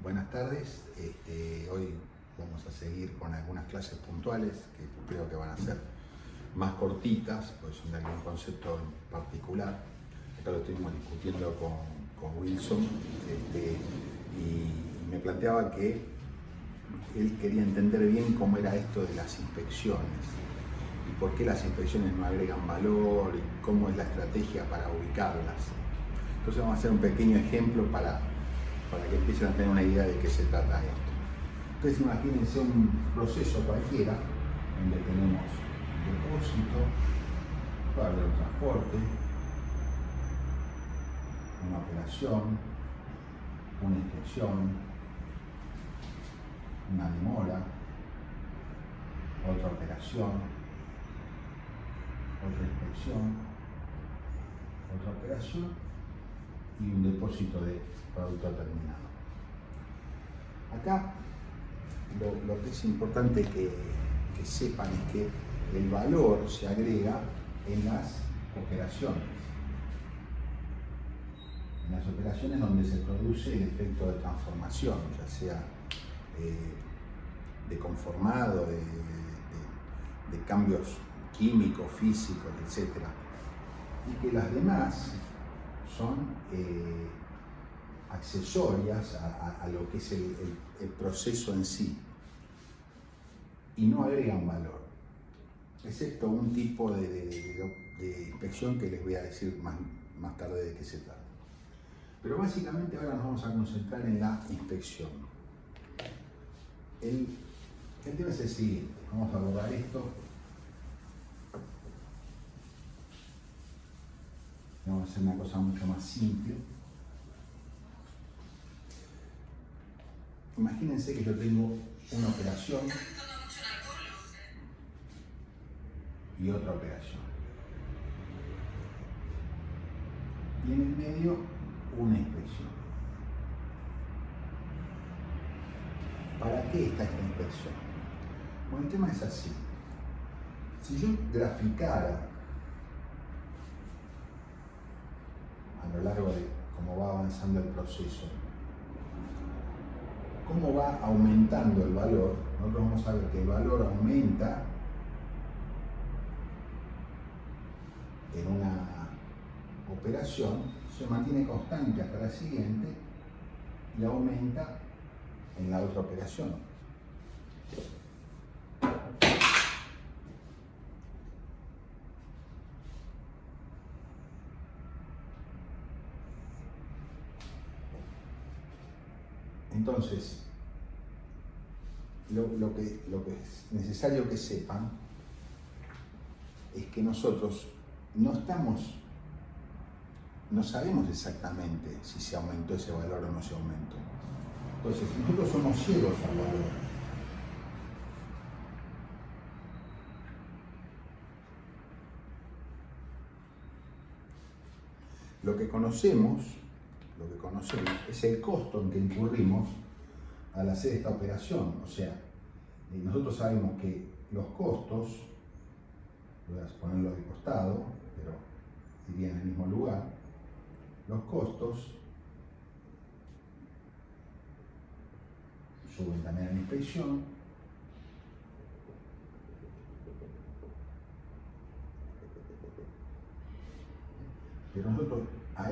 Buenas tardes. Hoy vamos a seguir con algunas clases puntuales que creo que van a ser más cortitas, pues son de algún concepto en particular. Acá lo estuvimos discutiendo con Wilson y me planteaba que él quería entender bien cómo era esto de las inspecciones y por qué las inspecciones no agregan valor y cómo es la estrategia para ubicarlas. Entonces vamos a hacer un pequeño ejemplo para que empiecen a tener una idea de qué se trata esto. Entonces imagínense un proceso cualquiera donde tenemos un depósito, puede haber un transporte, una operación, una inspección, una demora, otra operación, otra inspección, otra operación y un depósito de producto terminado. Acá lo que es importante que sepan es que el valor se agrega en las operaciones. En las operaciones donde se produce el efecto de transformación, ya sea de conformado, de cambios químicos, físicos, etc. Y que las demás son accesorias a lo que es el proceso en sí y no agregan valor, excepto un tipo de inspección que les voy a decir más tarde de qué se trata. Pero básicamente ahora nos vamos a concentrar en la inspección. El tema es el siguiente, vamos a abordar esto. Vamos a hacer una cosa mucho más simple. Imagínense que yo tengo una operación y otra operación. Y en el medio una inspección. ¿Para qué está esta inspección? Bueno, el tema es así. Si yo graficara a lo largo de cómo va avanzando el proceso, cómo va aumentando el valor, nosotros vamos a ver que el valor aumenta en una operación, se mantiene constante hasta la siguiente y aumenta en la otra operación. Entonces, lo que es necesario que sepan es que nosotros no sabemos exactamente si se aumentó ese valor o no se aumentó. Entonces, nosotros somos ciegos al valor. Lo que conocemos es el costo en que incurrimos al hacer esta operación. O sea, nosotros sabemos que los costos, voy a ponerlo de costado, pero iría en el mismo lugar, los costos suben también a la inspección, pero nosotros a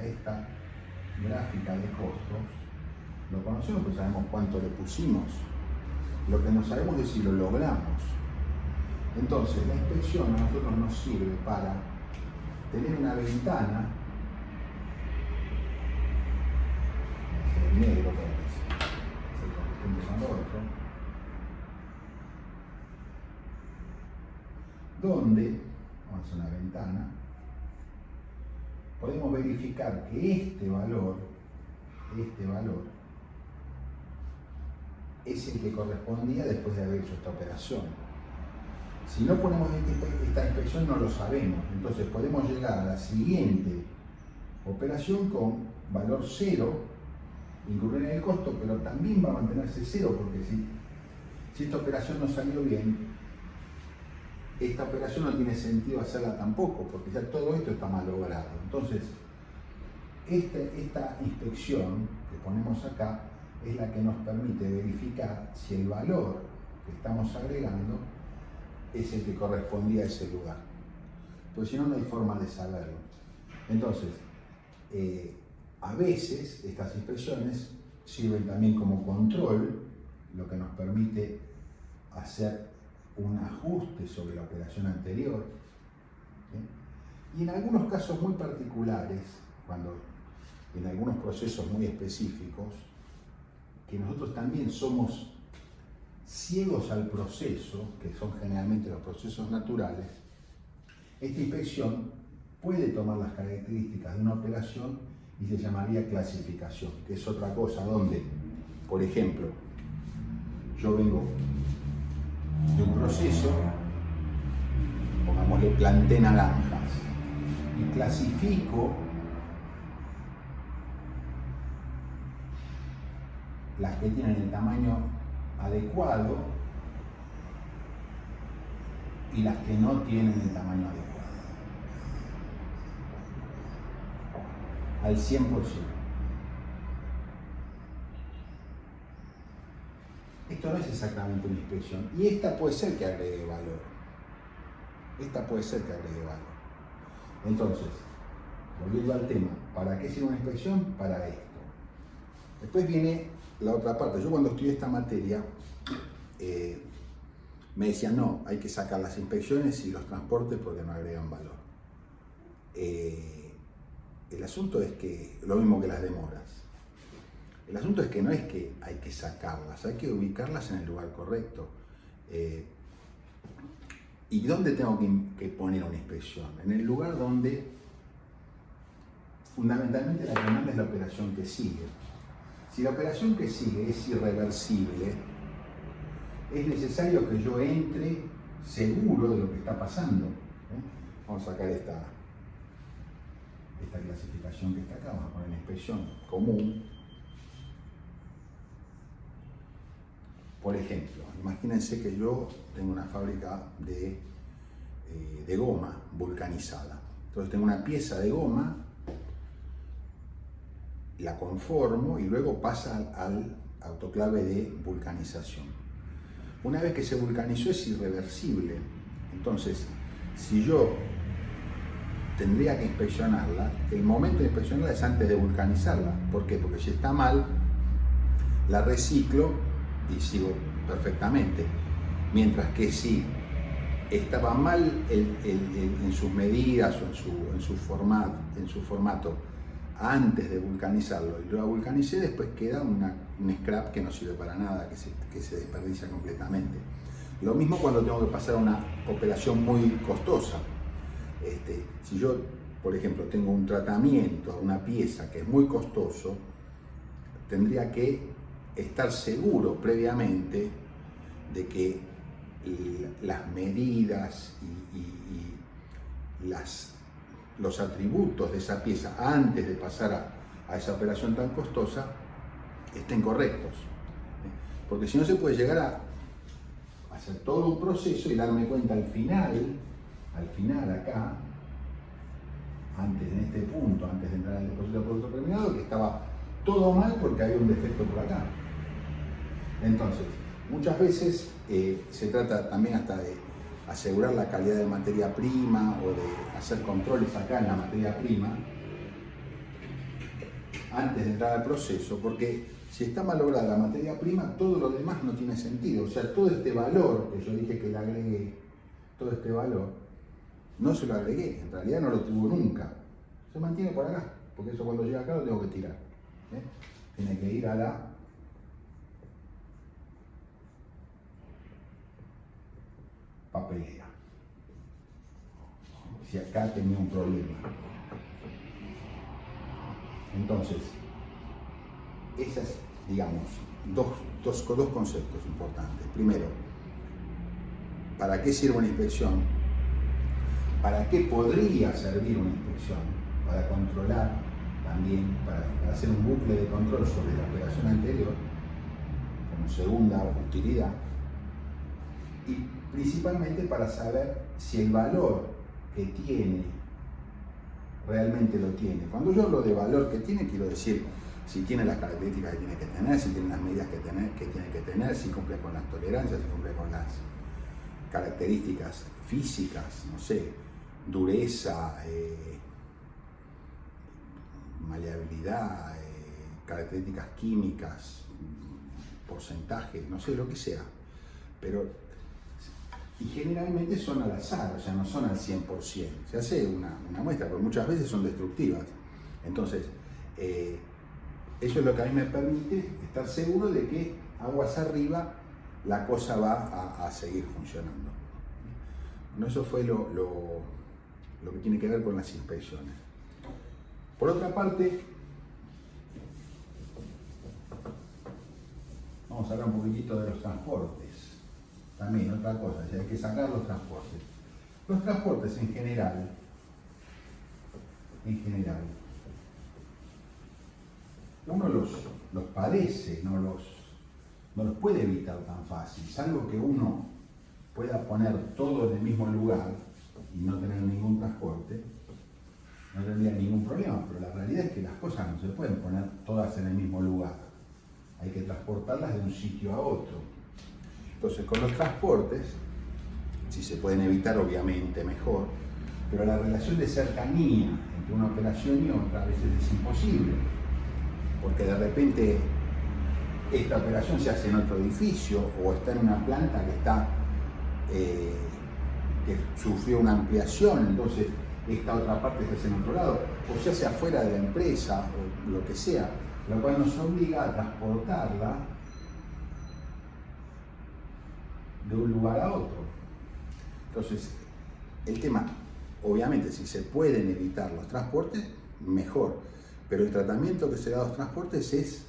esta gráfica de costos lo conocemos porque sabemos cuánto le pusimos. Lo que no sabemos es si lo logramos. Entonces la inspección a nosotros nos sirve para tener una ventana, el negro donde, vamos a hacer una ventana, podemos verificar que este valor es el que correspondía después de haber hecho esta operación. Si no ponemos esta inspección no lo sabemos, entonces podemos llegar a la siguiente operación con valor 0, incurrir en el costo, pero también va a mantenerse 0, porque si esta operación no salió bien, esta operación no tiene sentido hacerla tampoco, porque ya todo esto está mal logrado. Entonces, esta inspección, que ponemos acá es la que nos permite verificar si el valor que estamos agregando es el que correspondía a ese lugar. Porque si no, no hay forma de saberlo. Entonces, a veces estas expresiones sirven también como control, lo que nos permite hacer un ajuste sobre la operación anterior. ¿Sí? Y en algunos casos muy particulares, cuando en algunos procesos muy específicos, que nosotros también somos ciegos al proceso, que son generalmente los procesos naturales, esta inspección puede tomar las características de una operación y se llamaría clasificación, que es otra cosa, donde, por ejemplo, yo vengo de un proceso, pongámosle planté naranjas, y clasifico las que tienen el tamaño adecuado y las que no tienen el tamaño adecuado. Al 100%. Esto no es exactamente una inspección. Y esta puede ser que agregue valor. Esta puede ser que agregue valor. Entonces, volviendo al tema, ¿para qué sirve una inspección? Para esto. Después viene la otra parte. Yo cuando estudié esta materia, me decían, no, hay que sacar las inspecciones y los transportes porque no agregan valor. El asunto es que, lo mismo que las demoras, el asunto es que no es que hay que sacarlas, hay que ubicarlas en el lugar correcto. ¿Y dónde tengo que poner una inspección? En el lugar donde fundamentalmente la que manda es la operación que sigue. Si la operación que sigue es irreversible, es necesario que yo entre seguro de lo que está pasando. Vamos a sacar esta clasificación que está acá, vamos a poner la inspección común. Por ejemplo, imagínense que yo tengo una fábrica de goma vulcanizada. Entonces tengo una pieza de goma, la conformo y luego pasa al autoclave de vulcanización. Una vez que se vulcanizó es irreversible. Entonces, si yo tendría que inspeccionarla, el momento de inspeccionarla es antes de vulcanizarla. ¿Por qué? Porque si está mal, la reciclo y sigo perfectamente. Mientras que si estaba mal en sus medidas o en su formato antes de vulcanizarlo y lo vulcanicé, después queda un scrap que no sirve para nada, que se desperdicia completamente. Lo mismo cuando tengo que pasar a una operación muy costosa. Si yo, por ejemplo, tengo un tratamiento a una pieza que es muy costoso, tendría que estar seguro previamente de que las medidas y los atributos de esa pieza antes de pasar a esa operación tan costosa estén correctos. Porque si no se puede llegar a hacer todo un proceso y darme cuenta al final acá, en este punto, antes de entrar al depósito de producto terminado, que estaba todo mal porque había un defecto por acá. Entonces, muchas veces se trata también hasta de asegurar la calidad de materia prima o de hacer controles acá en la materia prima antes de entrar al proceso, porque si está malograda la materia prima, todo lo demás no tiene sentido. O sea, todo este valor que yo dije que le agregué, todo este valor, no se lo agregué, en realidad no lo tuvo nunca. Se mantiene por acá, porque eso cuando llega acá lo tengo que tirar. Tiene que ir a la papelera. Si acá tenía un problema. Entonces, esas, digamos, dos conceptos importantes. Primero, ¿para qué sirve una inspección? ¿Para qué podría servir una inspección? Para controlar también, para hacer un bucle de control sobre la operación anterior, como segunda utilidad, y principalmente para saber si el valor que tiene realmente lo tiene. Cuando yo hablo de valor que tiene, quiero decir si tiene las características que tiene que tener, si tiene las medidas que tiene que tener, si cumple con las tolerancias, si cumple con las características físicas, no sé, dureza, maleabilidad, características químicas, porcentajes, no sé, lo que sea. Y generalmente son al azar, o sea, no son al 100%. Se hace una muestra, pero muchas veces son destructivas. Entonces, eso es lo que a mí me permite estar seguro de que aguas arriba la cosa va a seguir funcionando. Bueno, eso fue lo que tiene que ver con las inspecciones. Por otra parte, vamos a hablar un poquitito de los transportes. También otra cosa, hay que sacar los transportes. Los transportes en general, uno los padece, no los puede evitar tan fácil, salvo que uno pueda poner todo en el mismo lugar y no tener ningún transporte, no tendría ningún problema, pero la realidad es que las cosas no se pueden poner todas en el mismo lugar, hay que transportarlas de un sitio a otro. Entonces, con los transportes, si se pueden evitar, obviamente mejor, pero la relación de cercanía entre una operación y otra a veces es imposible, porque de repente esta operación se hace en otro edificio o está en una planta que sufrió una ampliación, entonces esta otra parte se hace en otro lado, o se hace afuera de la empresa o lo que sea, lo cual nos obliga a transportarla de un lugar a otro. Entonces, el tema, obviamente, si se pueden evitar los transportes, mejor, pero el tratamiento que se da a los transportes es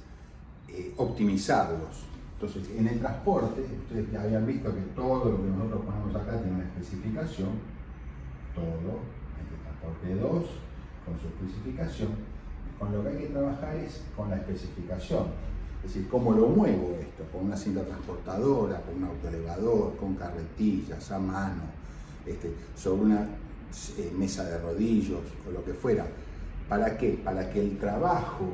optimizarlos. Entonces, en el transporte, ustedes ya habían visto que todo lo que nosotros ponemos acá tiene una especificación, todo, el transporte 2, con su especificación, con lo que hay que trabajar es con la especificación. Es decir, ¿cómo lo muevo esto? Con una cinta transportadora, con un autoelevador, con carretillas, a mano, sobre una mesa de rodillos o lo que fuera. ¿Para qué? Para que el trabajo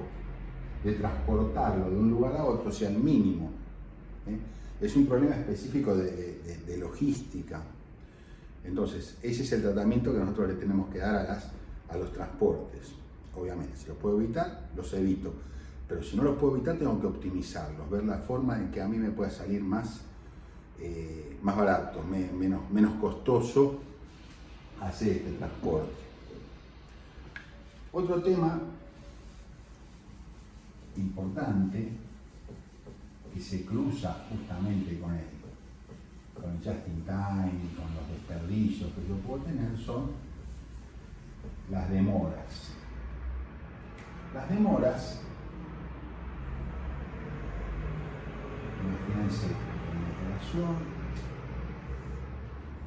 de transportarlo de un lugar a otro sea el mínimo. Es un problema específico de logística. Entonces, ese es el tratamiento que nosotros le tenemos que dar a los transportes. Obviamente, si los puedo evitar, los evito. Pero si no los puedo evitar, tengo que optimizarlos, ver la forma en que a mí me pueda salir más barato, menos costoso hacer este transporte. Otro tema importante que se cruza justamente con el just in time y con los desperdicios que yo puedo tener son las demoras. Las demoras, imagínense, una operación,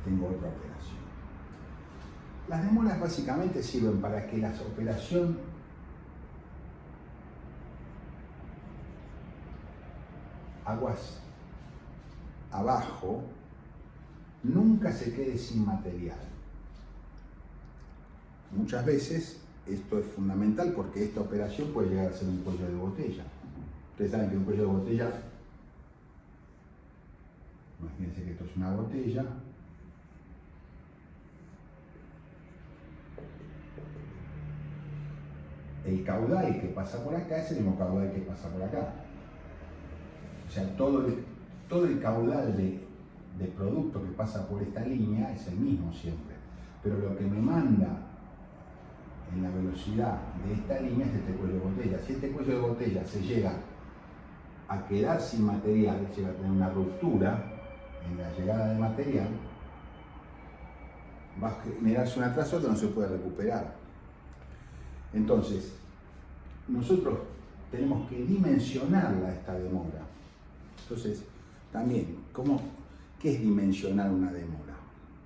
tengo otra operación. Las demoras básicamente sirven para que la operación aguas abajo nunca se quede sin material. Muchas veces esto es fundamental porque esta operación puede llegar a ser un cuello de botella. Ustedes saben que un cuello de botella, imagínense que esto es una botella, el caudal que pasa por acá es el mismo caudal que pasa por acá. O sea, todo el caudal de producto que pasa por esta línea es el mismo siempre. Pero lo que me manda en la velocidad de esta línea es este cuello de botella. Si este cuello de botella se llega a quedar sin material, llega a tener una ruptura en la llegada de material, va a generarse un atraso que no se puede recuperar. Entonces, nosotros tenemos que dimensionarla esta demora. Entonces, también, ¿qué es dimensionar una demora?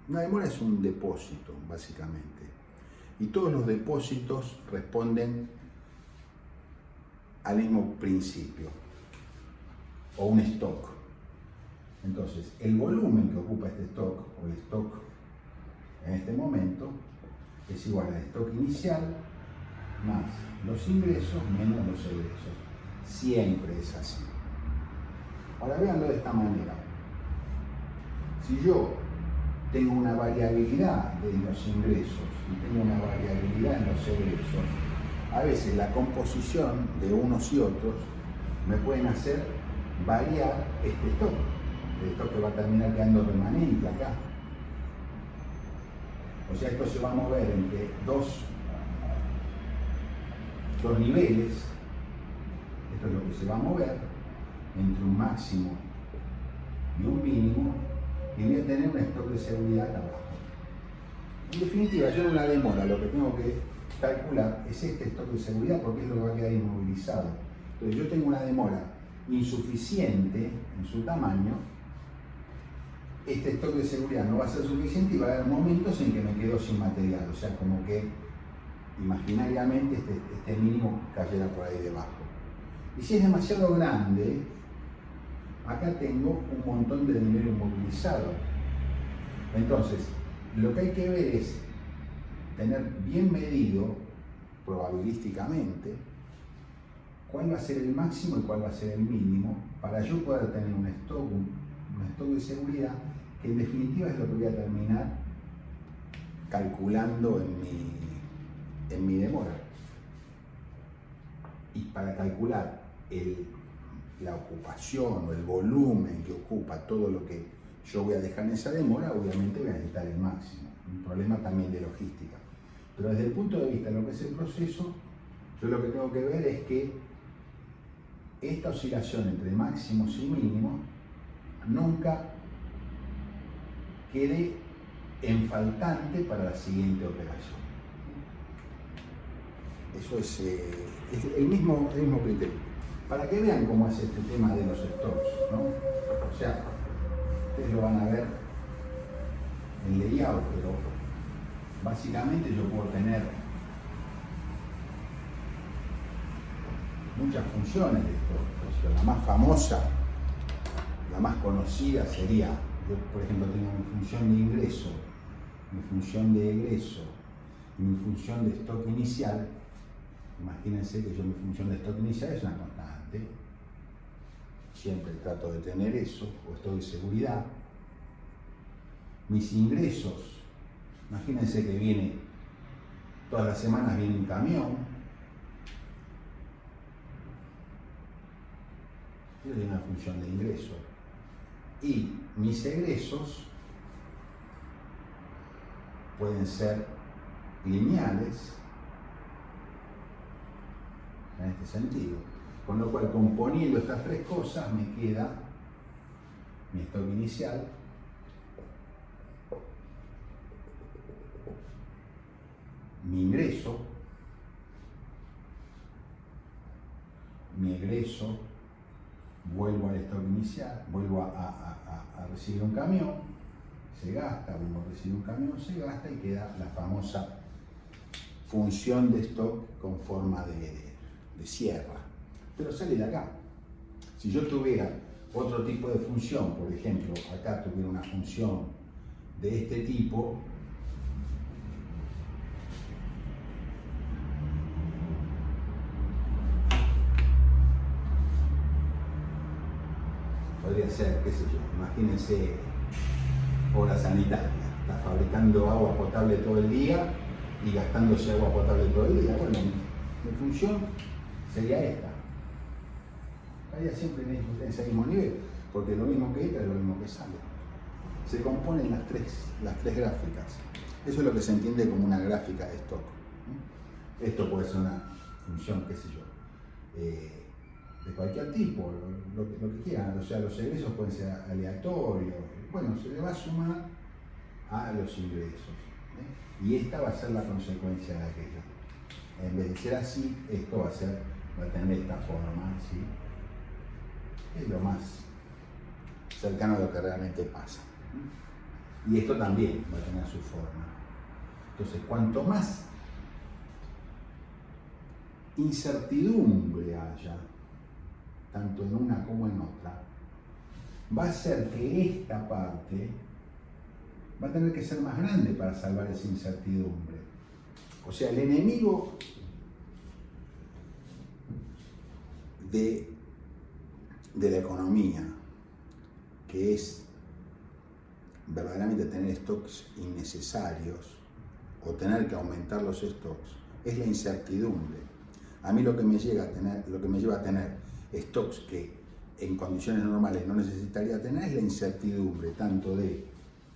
Una demora es un depósito, básicamente. Y todos los depósitos responden al mismo principio, o un stock. Entonces, el volumen que ocupa este stock, o el stock en este momento, es igual al stock inicial más los ingresos menos los egresos. Siempre es así. Ahora véanlo de esta manera. Si yo tengo una variabilidad en los ingresos y tengo una variabilidad en los egresos, a veces la composición de unos y otros me pueden hacer variar este stock. El stock que va a terminar quedando remanente acá. O sea, esto se va a mover entre dos niveles. Esto es lo que se va a mover entre un máximo y un mínimo, y voy a tener un stock de seguridad acá abajo. En definitiva, yo en una demora lo que tengo que calcular es este stock de seguridad, porque es lo que va a quedar inmovilizado. Entonces yo tengo una demora insuficiente en su tamaño, este stock de seguridad no va a ser suficiente y va a haber momentos en que me quedo sin material, o sea, como que imaginariamente este mínimo cayera por ahí debajo. Y si es demasiado grande, acá tengo un montón de dinero inmovilizado. Entonces, lo que hay que ver es tener bien medido, probabilísticamente, cuál va a ser el máximo y cuál va a ser el mínimo, para yo poder tener un stock de seguridad, que en definitiva es lo que voy a terminar calculando en mi demora. Y para calcular la ocupación o el volumen que ocupa todo lo que yo voy a dejar en esa demora, obviamente voy a necesitar el máximo. Un problema también de logística. Pero desde el punto de vista de lo que es el proceso, yo lo que tengo que ver es que esta oscilación entre máximos y mínimos nunca quede en faltante para la siguiente operación. Eso es el mismo criterio. Para que vean cómo es este tema de los stocks, ¿no? O sea, ustedes lo van a ver en layout, pero básicamente yo puedo tener muchas funciones de stock. O sea, la más famosa, la más conocida sería, yo por ejemplo tengo mi función de ingreso, mi función de egreso y mi función de stock inicial. Imagínense que yo mi función de stock inicial es una constante. Siempre trato de tener eso, o stock de seguridad. Mis ingresos, imagínense que viene, todas las semanas viene un camión. Yo tengo una función de ingreso. Y mis egresos pueden ser lineales, en este sentido, con lo cual componiendo estas tres cosas me queda mi stock inicial, mi ingreso, mi egreso, vuelvo al stock inicial, vuelvo a recibir un camión, se gasta, vuelvo a recibir un camión, se gasta y queda la famosa función de stock con forma de sierra, pero sale de acá. Si yo tuviera otro tipo de función, por ejemplo, acá tuviera una función de este tipo, podría ser, qué sé yo, imagínense obra sanitaria, está fabricando agua potable todo el día y gastándose agua potable todo el día. Bueno, mi función sería esta. Estaría siempre en ese mismo nivel, porque lo mismo que entra es lo mismo que sale. Se componen las tres gráficas. Eso es lo que se entiende como una gráfica de stock. Esto puede ser una función, qué sé yo, de cualquier tipo, lo que quieran. O sea, los egresos pueden ser aleatorios. Bueno, se le va a sumar a los ingresos. Y esta va a ser la consecuencia de aquella. En vez de ser así, esto va a tener esta forma, ¿sí? Es lo más cercano a lo que realmente pasa. Y esto también va a tener su forma. Entonces, cuanto más incertidumbre haya, tanto en una como en otra, va a hacer que esta parte va a tener que ser más grande para salvar esa incertidumbre. O sea, el enemigo de de la economía, que es verdaderamente tener stocks innecesarios o tener que aumentar los stocks, es la incertidumbre. A mí lo que me lleva a tener stocks que en condiciones normales no necesitaría tener es la incertidumbre, tanto de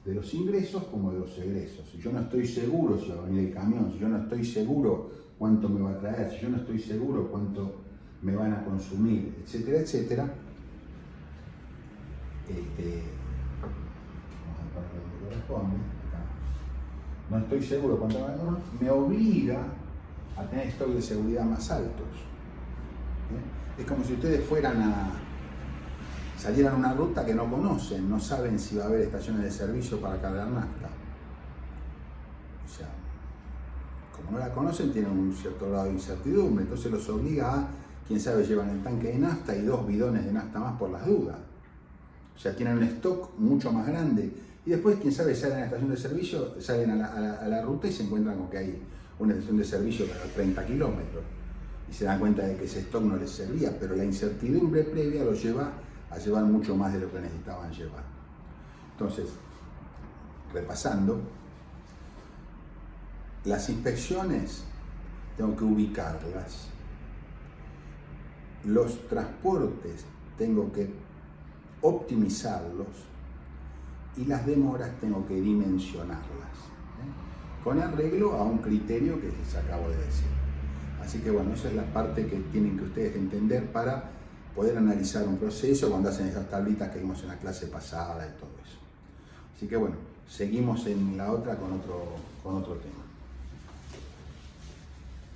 los ingresos como de los egresos. Si yo no estoy seguro si va a venir el camión, si yo no estoy seguro cuánto me va a traer, si yo no estoy seguro cuánto me van a consumir, etcétera, etcétera, vamos a poner donde corresponde, acá. No estoy seguro cuánto me obliga a tener stocks de seguridad más altos. Es como si ustedes salieran a una ruta que no conocen, no saben si va a haber estaciones de servicio para cargar nafta. O sea, como no la conocen, tienen un cierto grado de incertidumbre, entonces los obliga a, quién sabe, llevan el tanque de nafta y 2 bidones de nafta más por las dudas. O sea, tienen un stock mucho más grande. Y después, quién sabe, salen a la estación de servicio, salen a la ruta y se encuentran con que hay una estación de servicio para 30 kilómetros. Y se dan cuenta de que ese stock no les servía, pero la incertidumbre previa los lleva a llevar mucho más de lo que necesitaban llevar. Entonces, repasando, las inspecciones tengo que ubicarlas, los transportes tengo que optimizarlos y las demoras tengo que dimensionarlas, con arreglo a un criterio que les acabo de decir. Así que bueno, esa es la parte que tienen que ustedes entender para poder analizar un proceso cuando hacen esas tablitas que vimos en la clase pasada y todo eso. Así que bueno, seguimos en la otra con otro tema.